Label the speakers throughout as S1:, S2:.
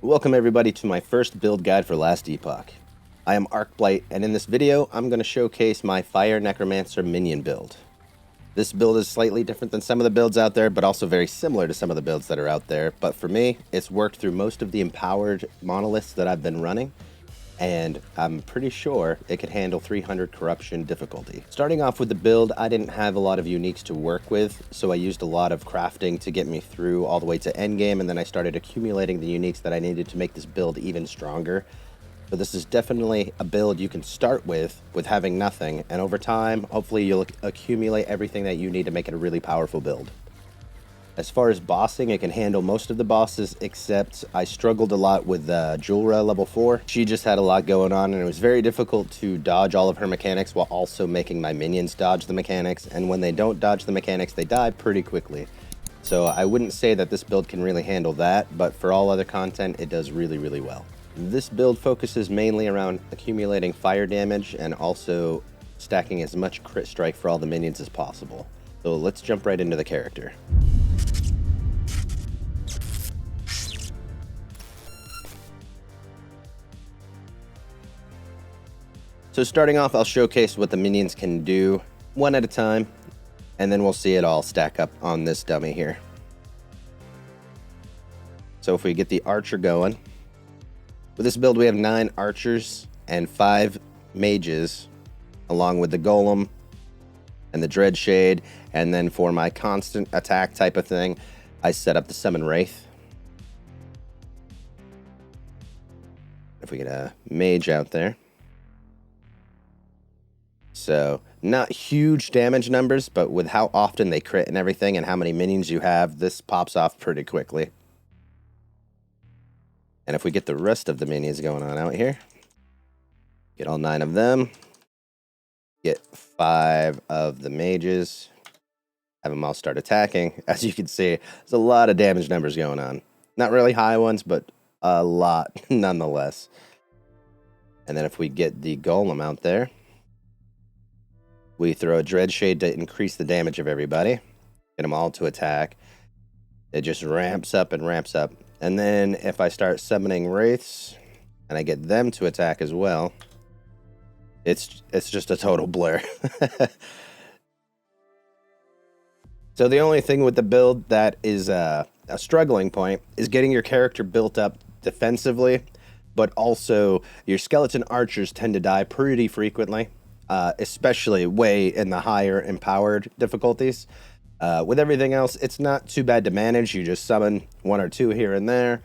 S1: Welcome everybody to my first build guide for Last Epoch. I am Arcblight, and in this video I'm going to showcase my Fire Necromancer Minion build. This build is slightly different than some of the builds out there, but also very similar to some of the builds that are out there. But for me, it's worked through most of the empowered monoliths that I've been running, and I'm pretty sure it could handle 300 corruption difficulty. Starting off with the build, I didn't have a lot of uniques to work with, so I used a lot of crafting to get me through all the way to endgame, and then I started accumulating the uniques that I needed to make this build even stronger. But this is definitely a build you can start with having nothing, and over time, hopefully you'll accumulate everything that you need to make it a really powerful build. As far as bossing, it can handle most of the bosses, except I struggled a lot with Julra level 4. She just had a lot going on, and it was very difficult to dodge all of her mechanics while also making my minions dodge the mechanics, and when they don't dodge the mechanics, they die pretty quickly. So I wouldn't say that this build can really handle that, but for all other content, it does really well. This build focuses mainly around accumulating fire damage and also stacking as much crit strike for all the minions as possible. So let's jump right into the character. So starting off, I'll showcase what the minions can do one at a time, and then we'll see it all stack up on this dummy here. So if we get the archer going, with this build we have 9 archers and 5 mages, along with the golem and the dread shade, and then for my constant attack type of thing, I set up the summon wraith. If we get a mage out there. So, not huge damage numbers, but with how often they crit and everything and how many minions you have, this pops off pretty quickly. And if we get the rest of the minions going on out here, get all 9 of them, get 5 of the mages, have them all start attacking. As you can see, there's a lot of damage numbers going on. Not really high ones, but a lot nonetheless. And then if we get the golem out there, we throw a dread shade to increase the damage of everybody. Get them all to attack. It just ramps up and ramps up. And then if I start summoning wraiths and I get them to attack as well, it's just a total blur. So the only thing with the build that is a struggling point is getting your character built up defensively, but also your skeleton archers tend to die pretty frequently. Especially way in the higher empowered difficulties. With everything else, it's not too bad to manage. You just summon 1 or 2 here and there.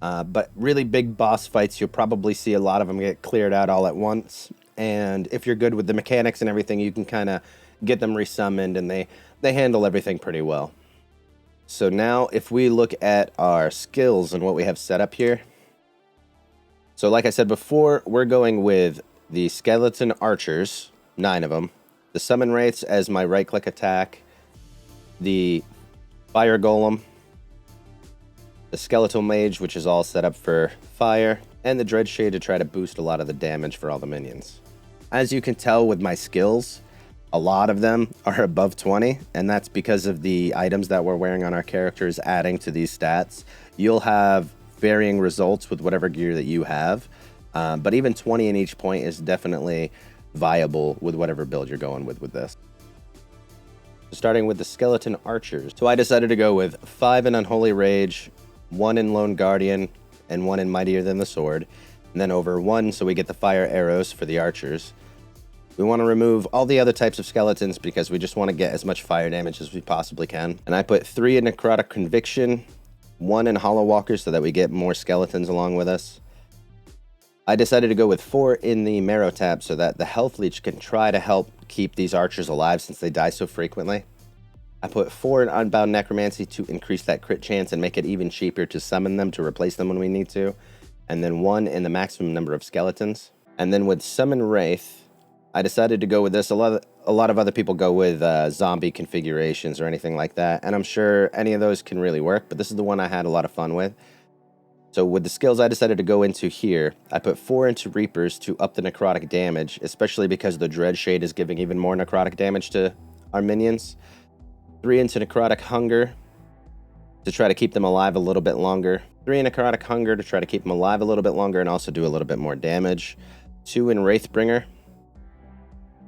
S1: But really big boss fights, you'll probably see a lot of them get cleared out all at once. And if you're good with the mechanics and everything, you can kind of get them resummoned, and they handle everything pretty well. So now if we look at our skills and what we have set up here. So like I said before, we're going with the skeleton archers, 9 of them, the summon wraiths as my right click attack, the fire golem, the skeletal mage, which is all set up for fire, and the dread shade to try to boost a lot of the damage for all the minions. As you can tell with my skills, a lot of them are above 20, and that's because of the items that we're wearing on our characters adding to these stats. You'll have varying results with whatever gear that you have. But even 20 in each point is definitely viable with whatever build you're going with this. So starting with the skeleton archers. So I decided to go with 5 in Unholy Rage, 1 in Lone Guardian, and 1 in Mightier Than the Sword. And then over 1 so we get the fire arrows for the archers. We want to remove all the other types of skeletons because we just want to get as much fire damage as we possibly can. And I put 3 in Necrotic Conviction, 1 in Hollow Walkers so that we get more skeletons along with us. I decided to go with 4 in the Marrow Tab so that the Health Leech can try to help keep these archers alive since they die so frequently. I put 4 in Unbound Necromancy to increase that crit chance and make it even cheaper to summon them to replace them when we need to. And then 1 in the maximum number of skeletons. And then with Summon Wraith, I decided to go with this. A lot of other people go with zombie configurations or anything like that. And I'm sure any of those can really work, but this is the one I had a lot of fun with. So with the skills I decided to go into here, I put 4 into Reapers to up the necrotic damage, especially because the Dread Shade is giving even more necrotic damage to our minions. 3 into Necrotic Hunger to try to keep them alive a little bit longer. 3 in Necrotic Hunger to try to keep them alive a little bit longer and also do a little bit more damage. 2 in Wraithbringer.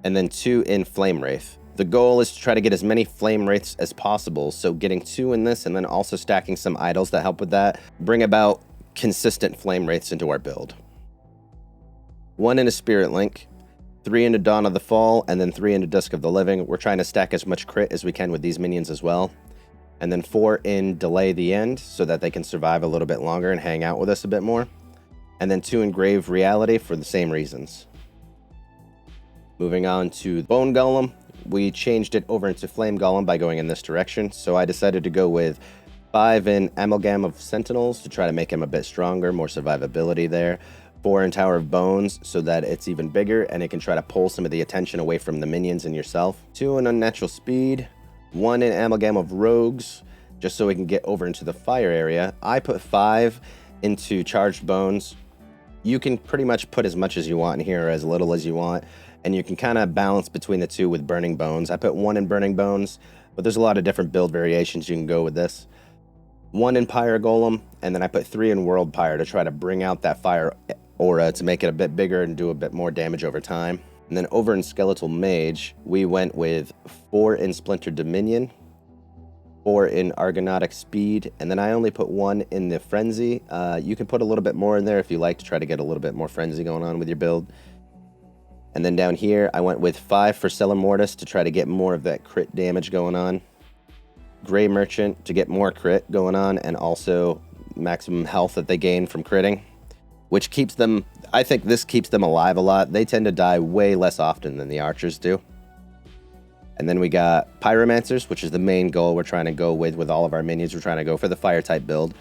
S1: And then 2 in Flame Wraith. The goal is to try to get as many Flame Wraiths as possible, so getting 2 in this and then also stacking some idols that help with that bring about consistent Flame Wraiths into our build. 1 in a Spirit Link, 3 into Dawn of the Fall, and then 3 into Dusk of the Living. We're trying to stack as much crit as we can with these minions as well. And then 4 in Delay the End, so that they can survive a little bit longer and hang out with us a bit more. And then 2 in Grave Reality for the same reasons. Moving on to Bone Golem. We changed it over into Flame Golem by going in this direction, so I decided to go with 5 in Amalgam of Sentinels to try to make him a bit stronger, more survivability there. 4 in Tower of Bones so that it's even bigger and it can try to pull some of the attention away from the minions and yourself. 2 in Unnatural Speed, 1 in Amalgam of Rogues, just so we can get over into the fire area. I put 5 into Charged Bones. You can pretty much put as much as you want in here or as little as you want, and you can kind of balance between the two with Burning Bones. I put 1 in Burning Bones, but there's a lot of different build variations you can go with this. 1 in Pyre Golem, and then I put 3 in World Pyre to try to bring out that fire aura to make it a bit bigger and do a bit more damage over time. And then over in Skeletal Mage, we went with 4 in Splinter Dominion, 4 in Argonautic Speed, and then I only put 1 in the Frenzy. You can put a little bit more in there if you like to try to get a little bit more Frenzy going on with your build. And then down here, I went with 5 for Cellar Mortis to try to get more of that crit damage going on. Grey Merchant to get more crit going on, and also maximum health that they gain from critting, which keeps them, I think this keeps them alive a lot. They tend to die way less often than the archers do. And then we got Pyromancers, which is the main goal we're trying to go with all of our minions. We're trying to go for the fire type build.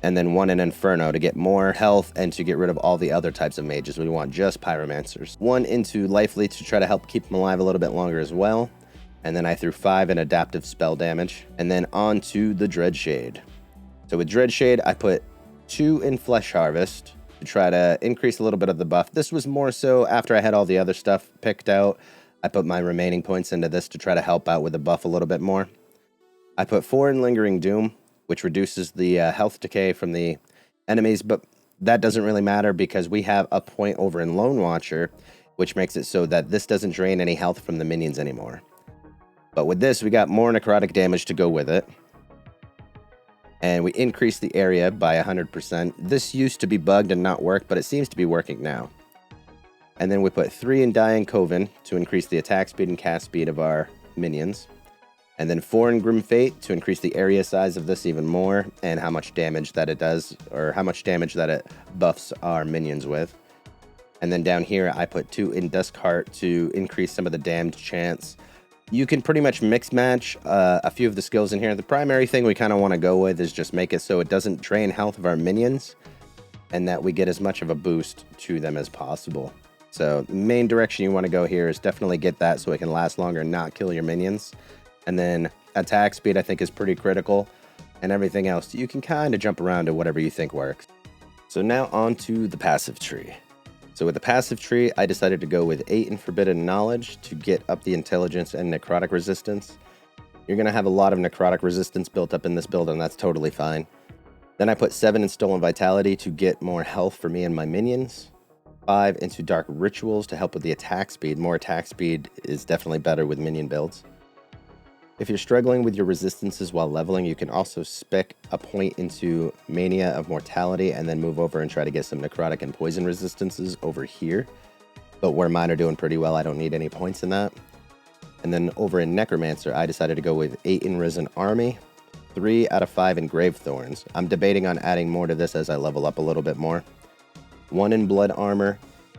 S1: And then 1 in Inferno to get more health and to get rid of all the other types of mages. We want just Pyromancers. 1 into Life Leech to try to help keep them alive a little bit longer as well. And then I threw 5 in Adaptive Spell Damage. And then on to the Dreadshade. So with Dreadshade, I put 2 in Flesh Harvest to try to increase a little bit of the buff. This was more so after I had all the other stuff picked out. I put my remaining points into this to try to help out with the buff a little bit more. I put 4 in Lingering Doom, which reduces the health decay from the enemies, but that doesn't really matter because we have a point over in Lone Watcher, which makes it so that this doesn't drain any health from the minions anymore. But with this, we got more necrotic damage to go with it. And we increased the area by 100%. This used to be bugged and not work, but it seems to be working now. And then we put 3 in Dying Coven to increase the attack speed and cast speed of our minions. And then 4 in Grim Fate to increase the area size of this even more and how much damage that it does, or how much damage that it buffs our minions with. And then down here, I put 2 in Duskheart to increase some of the damage chance. You can pretty much mix match a few of the skills in here. The primary thing we kind of want to go with is just make it so it doesn't drain health of our minions and that we get as much of a boost to them as possible. So the main direction you want to go here is definitely get that so it can last longer and not kill your minions. And then attack speed I think is pretty critical, and everything else you can kind of jump around to whatever you think works. So now on to the passive tree. So with the passive tree, I decided to go with 8 in Forbidden Knowledge to get up the intelligence and necrotic resistance. You're going to have a lot of necrotic resistance built up in this build, and that's totally fine. Then I put 7 in Stolen Vitality to get more health for me and my minions. 5 into Dark Rituals to help with the attack speed. More attack speed is definitely better with minion builds. If you're struggling with your resistances while leveling, you can also spec a point into Mania of Mortality and then move over and try to get some necrotic and poison resistances over here. But where mine are doing pretty well, I don't need any points in that. And then over in Necromancer, I decided to go with 8 in Risen Army, 3 out of 5 in Grave Thorns. I'm debating on adding more to this as I level up a little bit more. 1 in Blood Armor,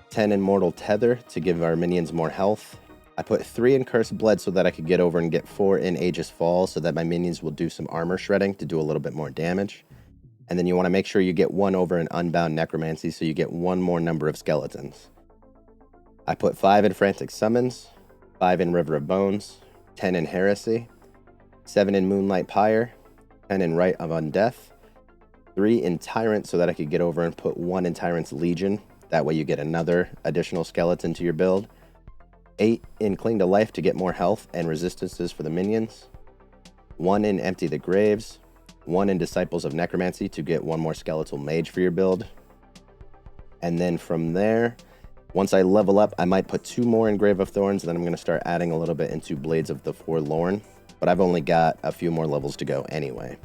S1: 10 in Mortal Tether to give our minions more health. I put 3 in Cursed Blood so that I could get over and get 4 in Aegis Fall so that my minions will do some armor shredding to do a little bit more damage. And then you want to make sure you get 1 over in Unbound Necromancy so you get 1 more number of skeletons. I put 5 in Frantic Summons, 5 in River of Bones, 10 in Heresy, 7 in Moonlight Pyre, 10 in Rite of Undeath, 3 in Tyrant so that I could get over and put 1 in Tyrant's Legion. That way you get another additional skeleton to your build. 8 in Cling to Life to get more health and resistances for the minions. 1 in Empty the Graves. 1 in Disciples of Necromancy to get 1 more Skeletal Mage for your build. And then from there, once I level up, I might put 2 more in Grave of Thorns, and then I'm going to start adding a little bit into Blades of the Forlorn. But I've only got a few more levels to go anyway.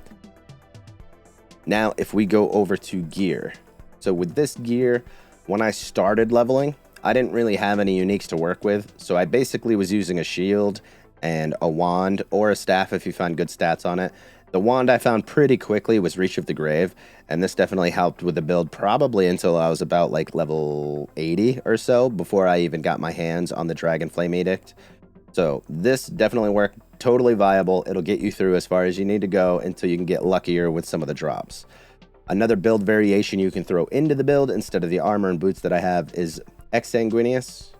S1: Now, if we go over to gear. So with this gear, when I started leveling, I didn't really have any uniques to work with. So I basically was using a shield and a wand or a staff if you find good stats on it. The wand I found pretty quickly was Reach of the Grave, and this definitely helped with the build probably until I was about like level 80 or so before I even got my hands on the Dragon Flame Edict. So this definitely worked, totally viable. It'll get you through as far as you need to go until you can get luckier with some of the drops. Another build variation you can throw into the build instead of the armor and boots that I have is Exsanguineous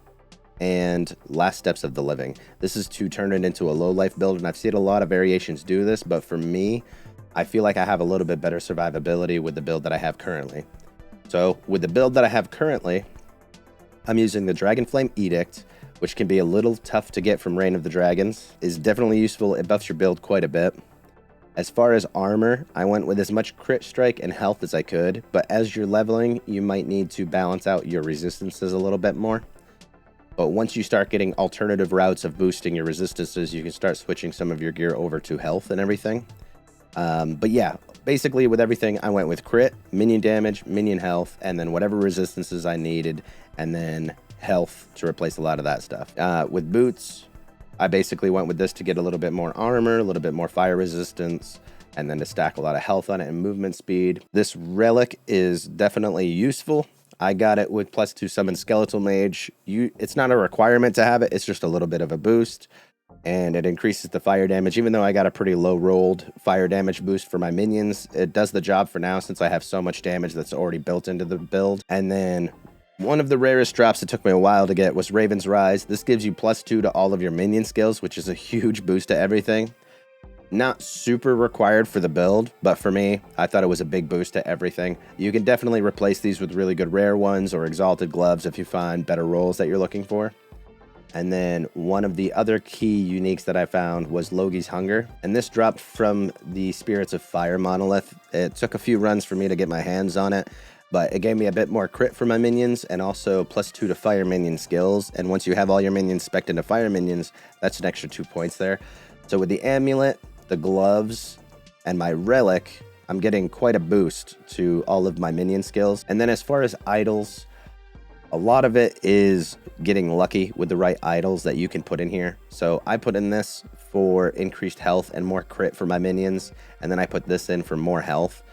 S1: and Last Steps of the Living. This is to turn it into a low life build, and I've seen a lot of variations do this, but for me, I feel like I have a little bit better survivability with the build that I have currently. So with the build that I have currently, I'm using the Dragon Flame Edict, which can be a little tough to get from Reign of the Dragons. Is definitely useful. It buffs your build quite a bit. As far as armor, I went with as much crit strike and health as I could, but as you're leveling, you might need to balance out your resistances a little bit more. But once you start getting alternative routes of boosting your resistances, you can start switching some of your gear over to health and everything. But yeah, basically with everything, I went with crit, minion damage, minion health, and then whatever resistances I needed, and then health to replace a lot of that stuff. With boots, I basically went with this to get a little bit more armor, a little bit more fire resistance, and then to stack a lot of health on it and movement speed. This relic is definitely useful. I got it with +2 summon Skeletal Mage. It's not a requirement to have it, it's just a little bit of a boost. And it increases the fire damage. Even though I got a pretty low rolled fire damage boost for my minions, it does the job for now since I have so much damage that's already built into the build. And then one of the rarest drops that took me a while to get was Raven's Rise. This gives you +2 to all of your minion skills, which is a huge boost to everything. Not super required for the build, but for me, I thought it was a big boost to everything. You can definitely replace these with really good rare ones or exalted gloves if you find better rolls that you're looking for. And then one of the other key uniques that I found was Logi's Hunger, and this dropped from the Spirits of Fire monolith. It took a few runs for me to get my hands on it, but it gave me a bit more crit for my minions and also +2 to fire minion skills. And once you have all your minions spec'd into fire minions, that's an extra 2 points there. So with the amulet, the gloves, and my relic, I'm getting quite a boost to all of my minion skills. And then as far as idols, a lot of it is getting lucky with the right idols that you can put in here. So I put in this for increased health and more crit for my minions, and then I put this in for more health.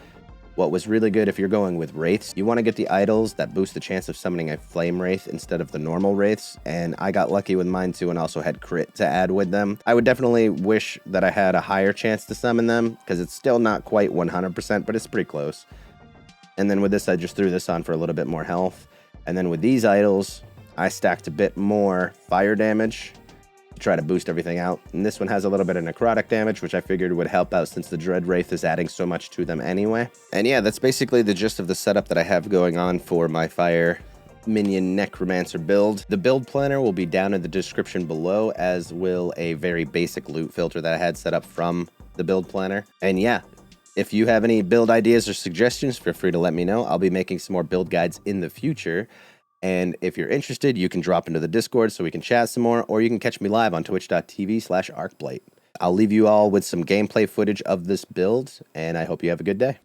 S1: What was really good if you're going with wraiths, you want to get the idols that boost the chance of summoning a flame wraith instead of the normal wraiths, and I got lucky with mine too and also had crit to add with them. I would definitely wish that I had a higher chance to summon them because it's still not quite 100%, but it's pretty close. And then with this, I just threw this on for a little bit more health. And then with these idols, I stacked a bit more fire damage to try to boost everything out. And this one has a little bit of necrotic damage, which I figured would help out since the Dread Wraith is adding so much to them anyway. And yeah, that's basically the gist of the setup that I have going on for my Fire Minion Necromancer build. The build planner will be down in the description below, as will a very basic loot filter that I had set up from the build planner. And yeah, if you have any build ideas or suggestions, feel free to let me know. I'll be making some more build guides in the future. And if you're interested, you can drop into the Discord so we can chat some more, or you can catch me live on twitch.tv/Arcblight. I'll leave you all with some gameplay footage of this build, and I hope you have a good day.